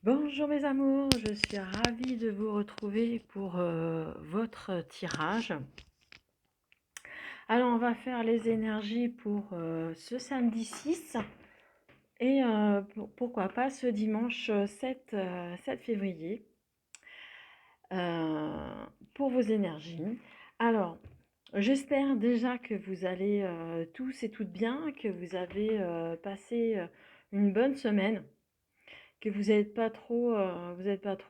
Bonjour mes amours, je suis ravie de vous retrouver pour votre tirage. Alors on va faire les énergies pour ce samedi 6 et pourquoi pas ce dimanche 7 février pour vos énergies. Alors j'espère déjà que vous allez tous et toutes bien, que vous avez passé une bonne semaine, que vous êtes pas trop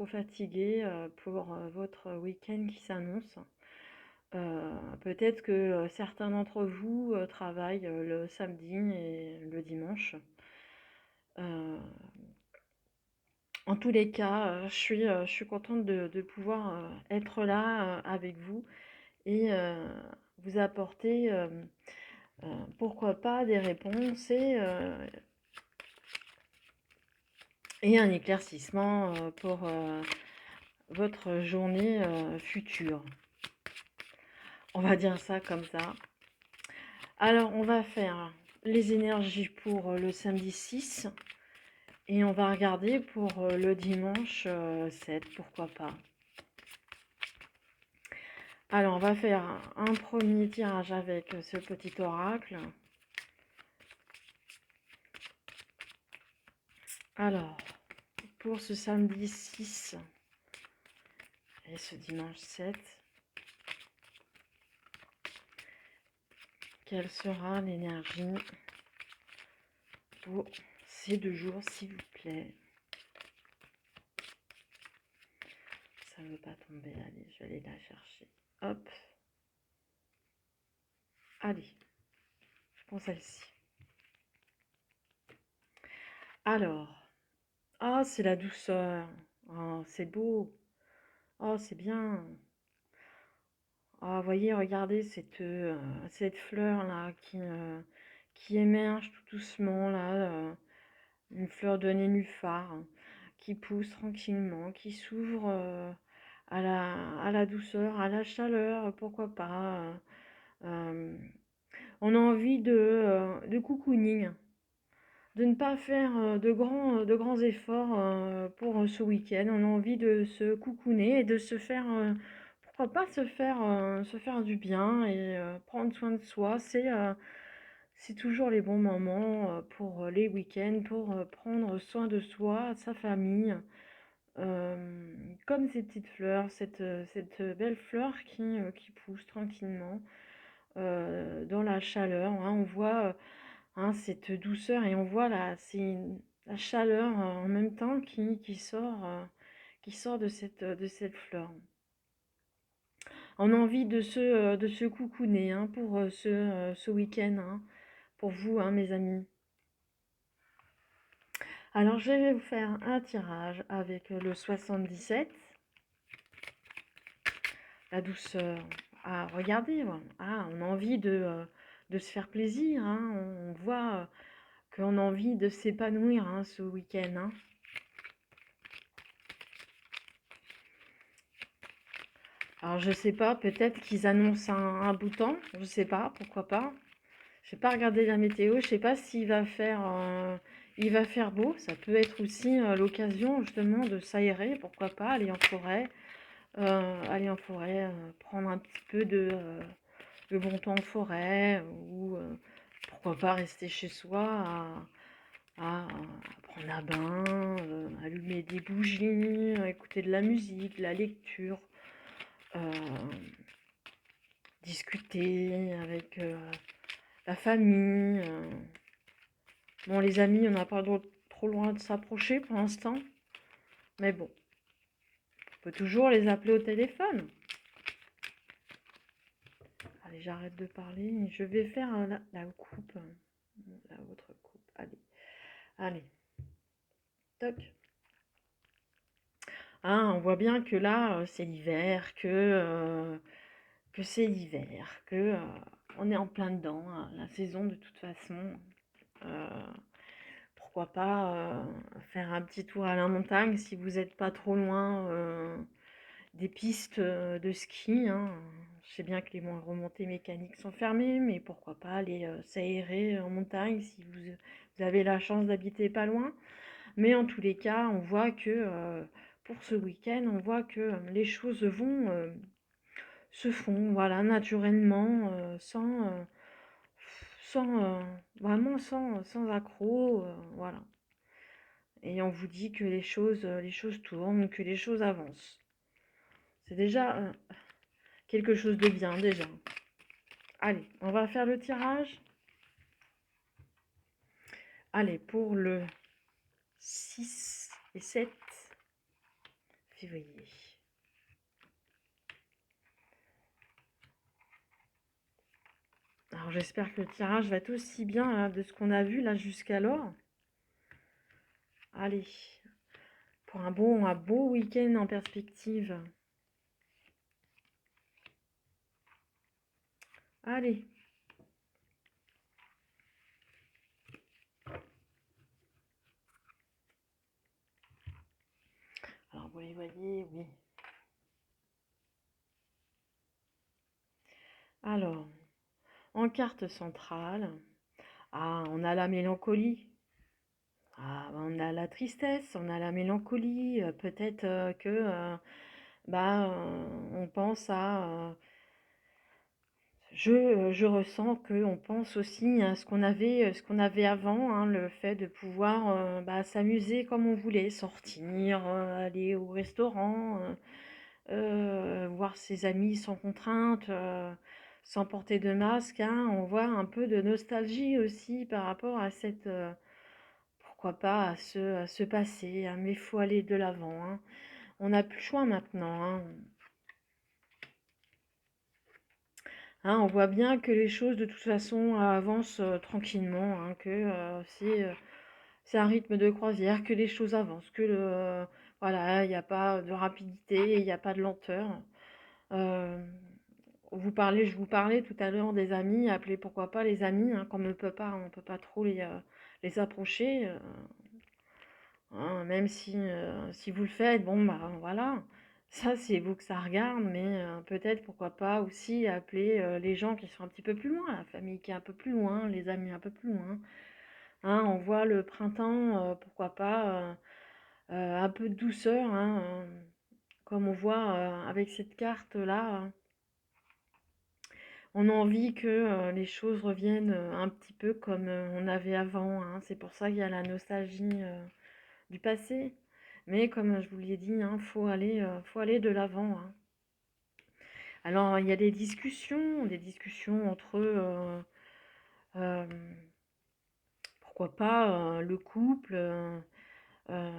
fatigué pour votre week-end qui s'annonce. Peut-être que certains d'entre vous travaillent le samedi et le dimanche. Euh, En tous les cas, je suis contente de pouvoir être là avec vous et vous apporter, pourquoi pas, des réponses et un éclaircissement pour votre journée future. On va dire ça comme ça. Alors, on va faire les énergies pour le samedi 6 et on va regarder pour le dimanche 7, pourquoi pas. Alors, on va faire un premier tirage avec ce petit oracle. Alors, pour ce samedi 6 et ce dimanche 7, quelle sera l'énergie pour ces 2 jours, s'il vous plaît? Ça ne veut pas tomber, allez, je vais aller la chercher. Hop. Allez, je prends celle-ci. Alors, ah, c'est la douceur. Oh, c'est beau. Oh, c'est bien. Ah, voyez, regardez cette fleur-là qui émerge tout doucement, là. Une fleur de nénuphar qui pousse tranquillement, qui s'ouvre à la douceur, à la chaleur, pourquoi pas. Euh, on a envie de cocooning, de ne pas faire de grands efforts pour ce week-end. On a envie de se cocooner et de se faire, pourquoi pas se faire du bien et prendre soin de soi. C'est toujours les bons moments pour les week-ends, pour prendre soin de soi, de sa famille. Euh, Comme ces petites fleurs, cette belle fleur qui pousse tranquillement dans la chaleur, hein. On voit cette douceur et on voit la chaleur en même temps qui sort de cette fleur. On a envie de se coucouner hein, pour ce week-end, hein, pour vous, hein, mes amis. Alors, je vais vous faire un tirage avec le 77, la douceur. Ah, regardez, ah, on a envie de se faire plaisir, hein. On voit qu'on a envie de s'épanouir hein, ce week-end, hein. Alors je sais pas, peut-être qu'ils annoncent un beau temps, je sais pas, pourquoi pas. Je n'ai pas regardé la météo, je sais pas il va faire beau. Ça peut être aussi l'occasion justement de s'aérer, pourquoi pas, aller en forêt, prendre un petit peu de bon temps en forêt, ou pourquoi pas rester chez soi à prendre un bain, allumer des bougies, écouter de la musique, de la lecture. euh, Discuter avec la famille. Bon, les amis, on n'a pas trop loin de s'approcher pour l'instant. Mais bon, on peut toujours les appeler au téléphone. Allez, j'arrête de parler. Je vais faire la coupe. La autre coupe. Allez, allez. Toc. Ah, on voit bien que là, c'est l'hiver, que c'est l'hiver, que on est en plein dedans, hein, la saison de toute façon. Euh, Pourquoi pas faire un petit tour à la montagne si vous n'êtes pas trop loin des pistes de ski, hein. Je sais bien que les remontées mécaniques sont fermées, mais pourquoi pas aller s'aérer en montagne si vous avez la chance d'habiter pas loin. Mais en tous les cas, on voit que pour ce week-end, on voit que les choses se font, voilà, naturellement, sans vraiment sans accroc, voilà. Et on vous dit que les choses tournent, que les choses avancent. C'est déjà quelque chose de bien, déjà. Allez, on va faire le tirage. Allez, pour le 6 et 7 février. Alors j'espère que le tirage va être aussi bien là, de ce qu'on a vu là jusqu'alors. Allez, pour un beau week-end en perspective. Allez. Alors vous les voyez, oui. Alors, en carte centrale, on a la mélancolie. On a la tristesse, on a la mélancolie. Peut-être que on pense à je ressens qu'on pense aussi à ce qu'on avait avant, hein, le fait de pouvoir s'amuser comme on voulait, sortir, aller au restaurant, voir ses amis sans contrainte, sans porter de masque, hein. On voit un peu de nostalgie aussi par rapport à pourquoi pas, à ce passé, hein, mais il faut aller de l'avant, hein. On n'a plus le choix maintenant, hein. Hein, on voit bien que les choses de toute façon avancent tranquillement, hein, que c'est un rythme de croisière, que les choses avancent, voilà, il n'y a pas de rapidité, il n'y a pas de lenteur. Euh, je vous parlais tout à l'heure des amis, appelez pourquoi pas les amis, hein, comme on peut pas trop les approcher, hein, même si vous le faites, bon bah voilà, ça c'est vous que ça regarde, mais peut-être pourquoi pas aussi appeler les gens qui sont un petit peu plus loin, la famille qui est un peu plus loin, les amis un peu plus loin. Hein, on voit le printemps, pourquoi pas un peu de douceur, hein, comme on voit avec cette carte-là. On a envie que les choses reviennent un petit peu comme on avait avant, hein. C'est pour ça qu'il y a la nostalgie du passé. Mais comme je vous l'ai dit, hein, faut aller de l'avant, hein. Alors, il y a des discussions entre, euh, pourquoi pas, le couple, euh,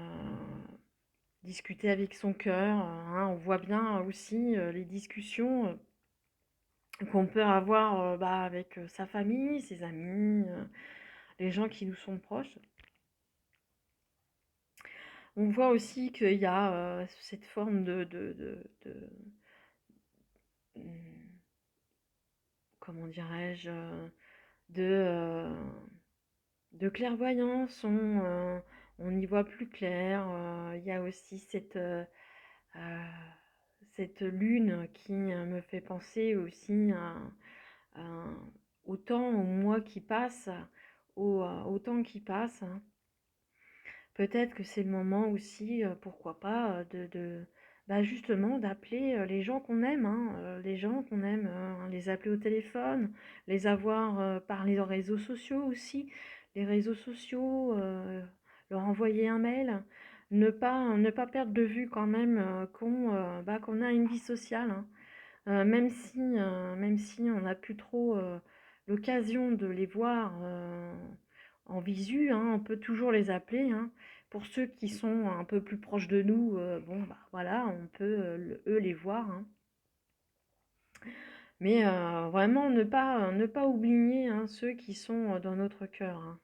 discuter avec son cœur, hein. On voit bien aussi les discussions qu'on peut avoir avec sa famille, ses amis, les gens qui nous sont proches. On voit aussi qu'il y a cette forme hum, comment dirais-je, de, de clairvoyance. On y voit plus clair. Il y a aussi euh, cette lune qui me fait penser aussi à- au temps, au mois qui passe, au temps qui passe, hein. Peut-être que c'est le moment aussi, pourquoi pas, justement d'appeler les gens qu'on aime, hein, les gens qu'on aime, les appeler au téléphone, les avoir par les réseaux sociaux aussi, les réseaux sociaux, leur envoyer un mail, ne pas perdre de vue quand même qu'on a une vie sociale, hein. Même si on n'a plus trop l'occasion de les voir en visu, hein, on peut toujours les appeler, hein. Pour ceux qui sont un peu plus proches de nous, bon, bah, voilà, on peut eux les voir, hein. Mais vraiment ne pas oublier, hein, ceux qui sont dans notre cœur, hein.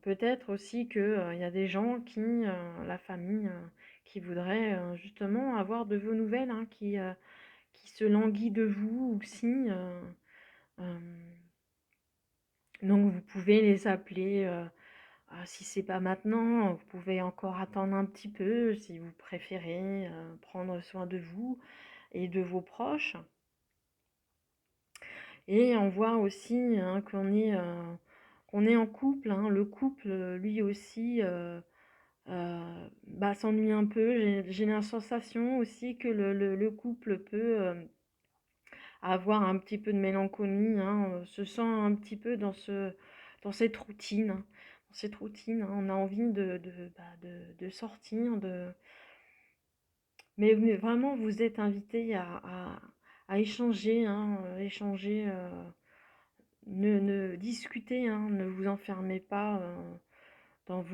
Peut-être aussi que il y a des gens la famille, qui voudraient justement avoir de vos nouvelles, hein, qui se languit de vous aussi. Euh, donc vous pouvez les appeler. Si c'est pas maintenant, vous pouvez encore attendre un petit peu si vous préférez prendre soin de vous et de vos proches. Et on voit aussi hein, On est en couple, hein, le couple, lui aussi, s'ennuie un peu. J'ai la sensation aussi que le couple peut avoir un petit peu de mélancolie, hein, se sent un petit peu dans cette routine, hein. Dans cette routine, hein, on a envie de sortir, mais vraiment vous êtes invités à échanger, hein, échanger, discutez, hein, ne vous enfermez pas dans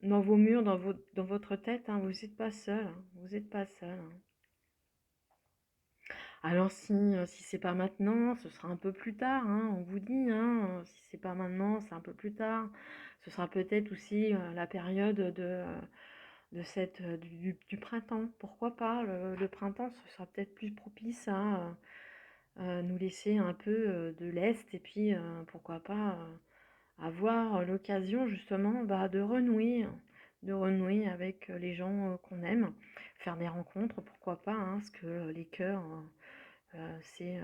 dans vos murs, dans votre tête, hein, vous n'êtes pas seul, hein, vous n'êtes pas seul, hein. Alors si c'est pas maintenant, ce sera un peu plus tard, hein, on vous dit, hein, si c'est pas maintenant, c'est un peu plus tard. Ce sera peut-être aussi la période du printemps. Pourquoi pas, le printemps, ce sera peut-être plus propice à nous laisser un peu de lest et puis pourquoi pas avoir l'occasion justement de renouer avec les gens qu'on aime, faire des rencontres, pourquoi pas, hein, parce que les cœurs, c'est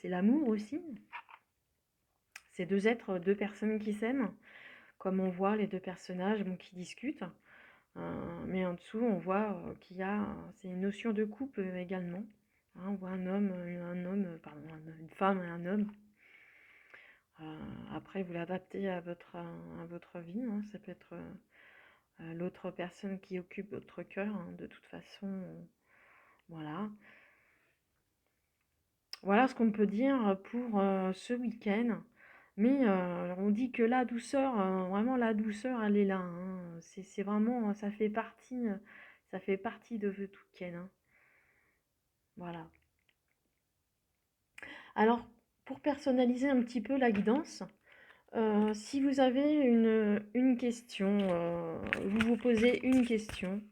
l'amour aussi. C'est deux êtres, deux personnes qui s'aiment, comme on voit les deux personnages bon, qui discutent. Mais en dessous, on voit qu'il y a, c'est une notion de couple également. Hein, on voit pardon, une femme et un homme. Après, vous l'adaptez à votre vie, hein. Ça peut être l'autre personne qui occupe votre cœur, hein, de toute façon. Voilà. Voilà ce qu'on peut dire pour ce week-end. Mais on dit que la douceur, vraiment la douceur, elle est là, hein. C'est vraiment, ça fait partie de votre week-end, hein. Voilà. Alors, pour personnaliser un petit peu la guidance, si vous avez une question, vous vous posez une question,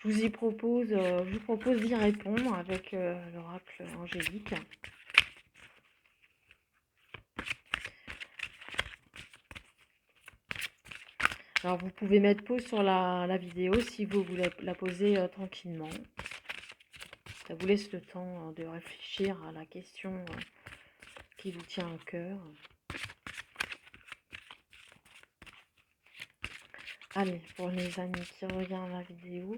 je vous propose d'y répondre avec l'oracle angélique. Alors vous pouvez mettre pause sur la vidéo si vous voulez la poser tranquillement. Ça vous laisse le temps de réfléchir à la question qui vous tient à cœur. Allez, pour les amis qui regardent la vidéo,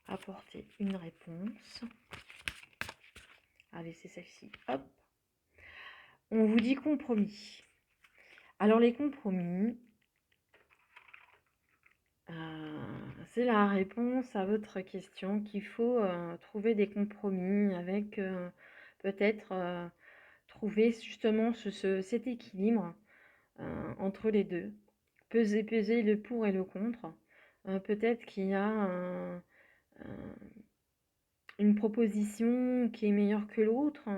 apportez une réponse. Allez, c'est celle-ci. Hop. On vous dit compromis. Alors les compromis, c'est la réponse à votre question qu'il faut trouver des compromis avec peut-être trouver justement cet équilibre entre les deux. Peser le pour et le contre. Peut-être qu'il y a une proposition qui est meilleure que l'autre.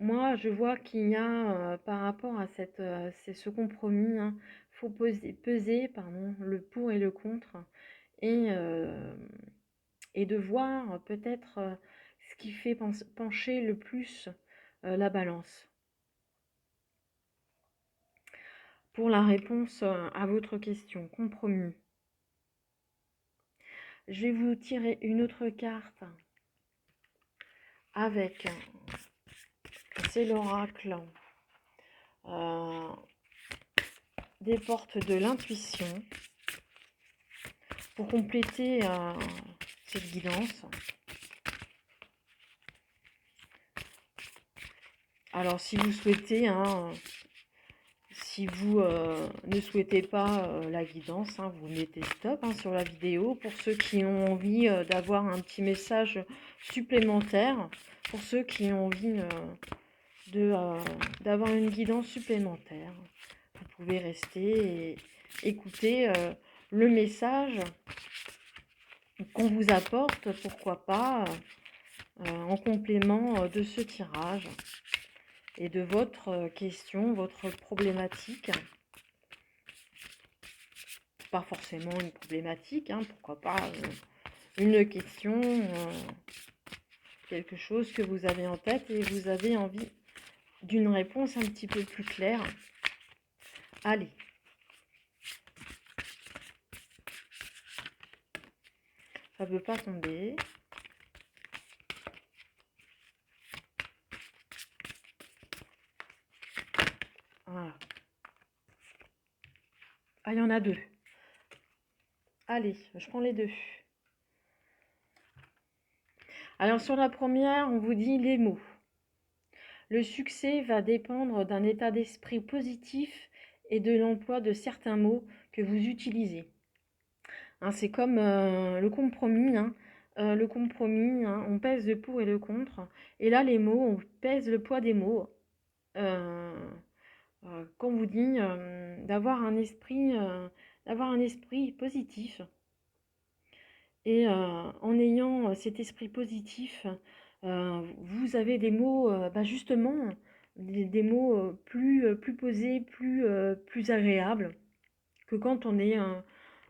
Moi, je vois qu'il y a, par rapport à c'est ce compromis, hein, faut peser pardon, le pour et le contre et, et de voir peut-être ce qui fait pencher le plus la balance. Pour la réponse à votre question, compromis, je vais vous tirer une autre carte avec, c'est l'oracle des portes de l'intuition pour compléter cette guidance. Alors si vous souhaitez, hein, si vous ne souhaitez pas la guidance, hein, vous mettez stop hein, sur la vidéo. Pour ceux qui ont envie d'avoir un petit message supplémentaire, pour ceux qui ont envie d'avoir une guidance supplémentaire, vous pouvez rester et écouter le message qu'on vous apporte, pourquoi pas, en complément de ce tirage et de votre question, votre problématique. Pas forcément une problématique, hein, pourquoi pas une question, quelque chose que vous avez en tête et vous avez envie d'une réponse un petit peu plus claire. Allez. Ça ne veut pas tomber. Ah, il y en a deux. Allez, je prends les deux. Alors sur la première, on vous dit les mots. Le succès va dépendre d'un état d'esprit positif et de l'emploi de certains mots que vous utilisez. Hein, c'est comme le compromis. Hein. Le compromis, hein, on pèse le pour et le contre. Et là, les mots, on pèse le poids des mots. Euh, qu'on vous dit d'avoir un esprit positif. Et en ayant cet esprit positif, vous avez des mots, justement, des mots plus posés, plus agréables que quand on est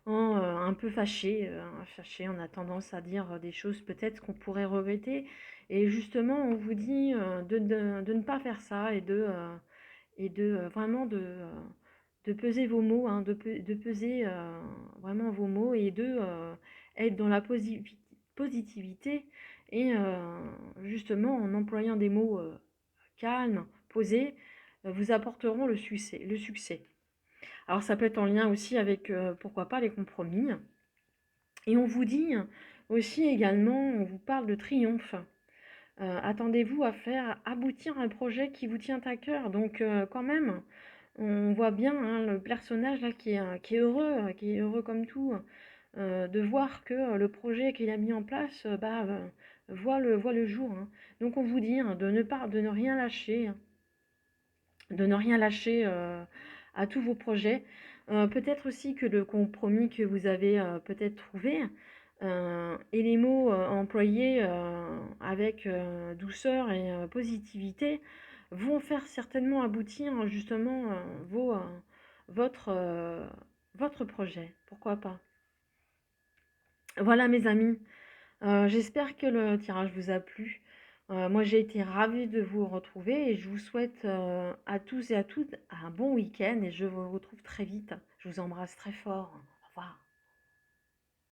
un peu fâché. Fâché, on a tendance à dire des choses peut-être qu'on pourrait regretter. Et justement, on vous dit de ne pas faire ça et vraiment de peser vos mots, hein, de peser vraiment vos mots et de être dans la positivité et justement en employant des mots calmes, posés, vous apporteront le succès, le succès. Alors ça peut être en lien aussi avec pourquoi pas les compromis. Et on vous dit aussi également, on vous parle de triomphe. Attendez-vous à faire aboutir un projet qui vous tient à cœur. Donc quand même, on voit bien hein, le personnage là qui est heureux comme tout, de voir que le projet qu'il a mis en place voit le jour. Hein. Donc on vous dit hein, de ne rien lâcher, de ne rien lâcher à tous vos projets. Peut-être aussi que le compromis que vous avez peut-être trouvé et les mots employés avec douceur et positivité vont faire certainement aboutir justement votre, votre projet. Pourquoi pas? Voilà mes amis, j'espère que le tirage vous a plu. Moi j'ai été ravie de vous retrouver et je vous souhaite à tous et à toutes un bon week-end et je vous retrouve très vite. Je vous embrasse très fort.